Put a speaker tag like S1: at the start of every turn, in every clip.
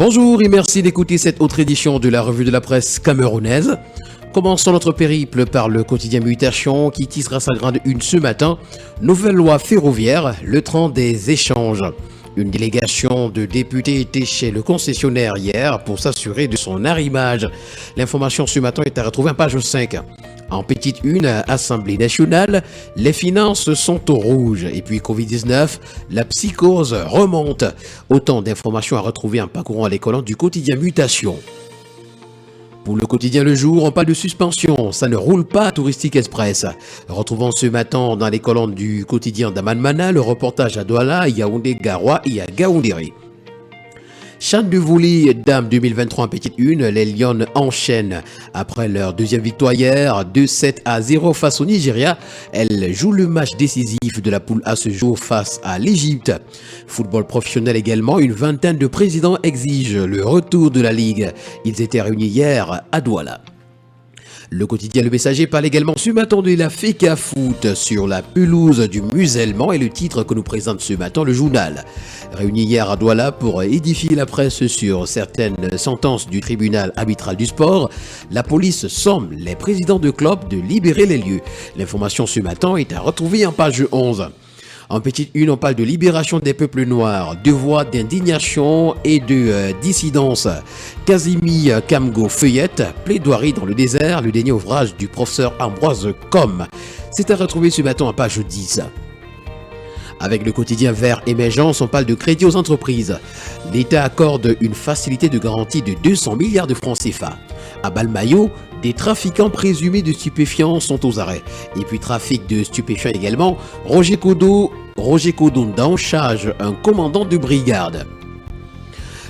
S1: Bonjour et merci d'écouter cette autre édition de la revue de la presse camerounaise. Commençons notre périple par le quotidien Mutation qui tissera sa grande une ce matin. Nouvelle loi ferroviaire, le train des échanges. Une délégation de députés était chez le concessionnaire hier pour s'assurer de son arrimage. L'information ce matin est à retrouver en page 5. En petite une, Assemblée nationale, les finances sont au rouge. Et puis Covid-19, la psychose remonte. Autant d'informations à retrouver en parcourant les colonnes du quotidien Mutation. Pour le quotidien Le Jour, on parle de suspension. Ça ne roule pas à Touristique Express. Retrouvons ce matin dans les colonnes du quotidien d'Amanmana le reportage à Douala, Yaoundé, Garoua et à Gaoundéré. Chan de volley Dame 2023 en petite une, les Lions enchaînent. Après leur deuxième victoire hier, 2-7-0 face au Nigeria, elles jouent le match décisif de la poule A ce jour face à l'Égypte. Football professionnel également, une vingtaine de présidents exigent le retour de la Ligue. Ils étaient réunis hier à Douala. Le quotidien Le Messager parle également ce matin de la FECA Foot sur la pelouse du Musellement et le titre que nous présente ce matin le journal. Réuni hier à Douala pour édifier la presse sur certaines sentences du tribunal arbitral du sport, la police somme les présidents de clubs de libérer les lieux. L'information ce matin est à retrouver en page 11. En petite une, on parle de libération des peuples noirs, de voix d'indignation et de dissidence. Casimi Kamgo Feuillette, plaidoirie dans le désert, le dernier ouvrage du professeur Ambroise Combes. C'est à retrouver ce matin à page 10. Avec le quotidien Vert Émergence, on parle de crédit aux entreprises. L'État accorde une facilité de garantie de 200 milliards de francs CFA. À Balmayo, des trafiquants présumés de stupéfiants sont aux arrêts. Et puis trafic de stupéfiants également, Roger Codonda charge un commandant de brigade.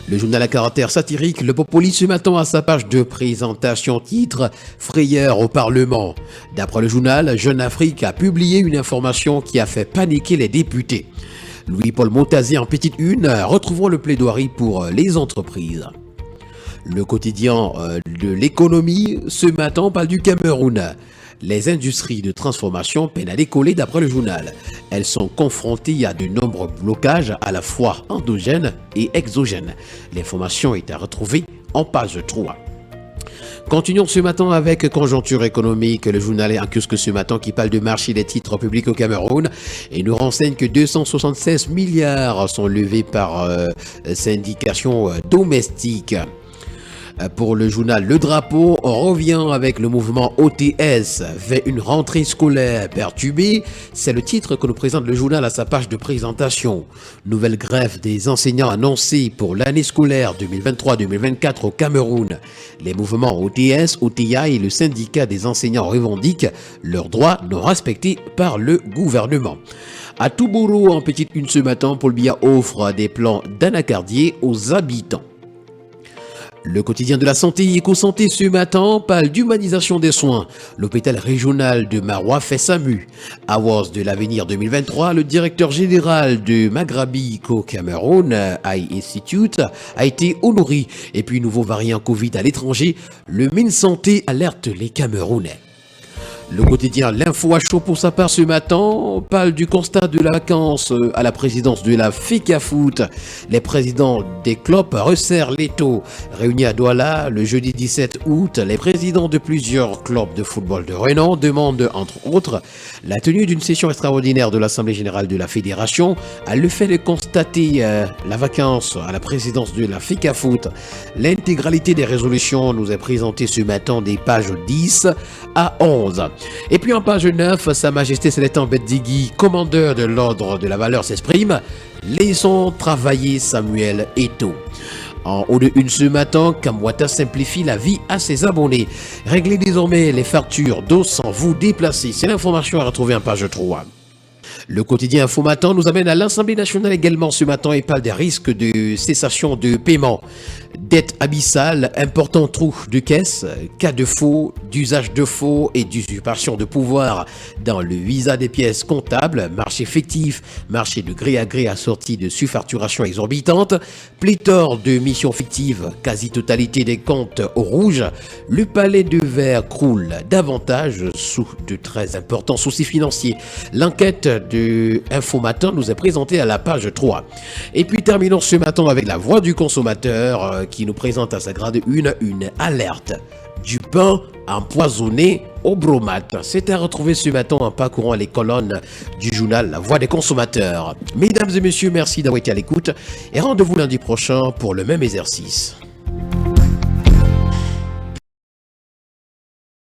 S1: Le journal à caractère satirique, Le Popoli ce matin à sa page de présentation titre « Frayeur au Parlement ». D'après le journal, Jeune Afrique a publié une information qui a fait paniquer les députés. Louis-Paul Montazier en petite une, retrouvons le plaidoirie pour les entreprises. Le quotidien de l'économie, ce matin, parle du Cameroun. Les industries de transformation peinent à décoller d'après le journal. Elles sont confrontées à de nombreux blocages à la fois endogènes et exogènes. L'information est à retrouver en page 3. Continuons ce matin avec Conjoncture économique, le journal est en kiosque ce matin qui parle de marché des titres publics au Cameroun et nous renseigne que 276 milliards sont levés par syndication domestique. Pour le journal Le Drapeau, on revient avec le mouvement OTS vers une rentrée scolaire perturbée. C'est le titre que nous présente le journal à sa page de présentation. Nouvelle grève des enseignants annoncée pour l'année scolaire 2023-2024 au Cameroun. Les mouvements OTS, OTI et le syndicat des enseignants revendiquent leurs droits non respectés par le gouvernement. À Toubourou, en petite une ce matin, Paul Biya offre des plans d'anacardier aux habitants. Le quotidien de la santé et éco-santé ce matin parle d'humanisation des soins. L'hôpital régional de Maroua fait sa mue. Awards de l'avenir 2023, le directeur général de Maghrabi Cameroun Eye Institute a été honoré. Et puis nouveau variant Covid à l'étranger, le MinSanté alerte les Camerounais. Le quotidien L'Info à chaud pour sa part ce matin parle du constat de la vacance à la présidence de la FECA Foot. Les présidents des clubs resserrent l'étau. Réunis à Douala le jeudi 17 août, les présidents de plusieurs clubs de football de renom demandent entre autres la tenue d'une session extraordinaire de l'Assemblée générale de la Fédération à le fait de constater la vacance à la présidence de la FECA Foot. L'intégralité des résolutions nous est présentée ce matin des pages 10 à 11. Et puis en page 9, Sa Majesté Sénétan Bedigui, commandeur de l'ordre de la valeur, s'exprime. Laissons travailler Samuel Eto'o. En haut de une ce matin, Kamwata simplifie la vie à ses abonnés. Réglez désormais les factures d'eau sans vous déplacer. C'est l'information à retrouver en page 3. Le quotidien Info Matin nous amène à l'Assemblée nationale également ce matin et parle des risques de cessation de paiement. Dette abyssale, important trou de caisse, cas de faux, d'usage de faux et d'usurpation de pouvoir dans le visa des pièces comptables, marché fictif, marché de gré à gré assorti de surfacturation exorbitante, pléthore de missions fictives, quasi-totalité des comptes au rouge, le palais de verre croule davantage sous de très importants soucis financiers. L'enquête de Info Matin nous est présentée à la page 3. Et puis terminons ce matin avec la voix du consommateur qui nous présente à sa grade une alerte du pain empoisonné au bromate. C'est à retrouver ce matin en parcourant les colonnes du journal La Voix des consommateurs. Mesdames et messieurs, merci d'avoir été à l'écoute et rendez-vous lundi prochain pour le même exercice.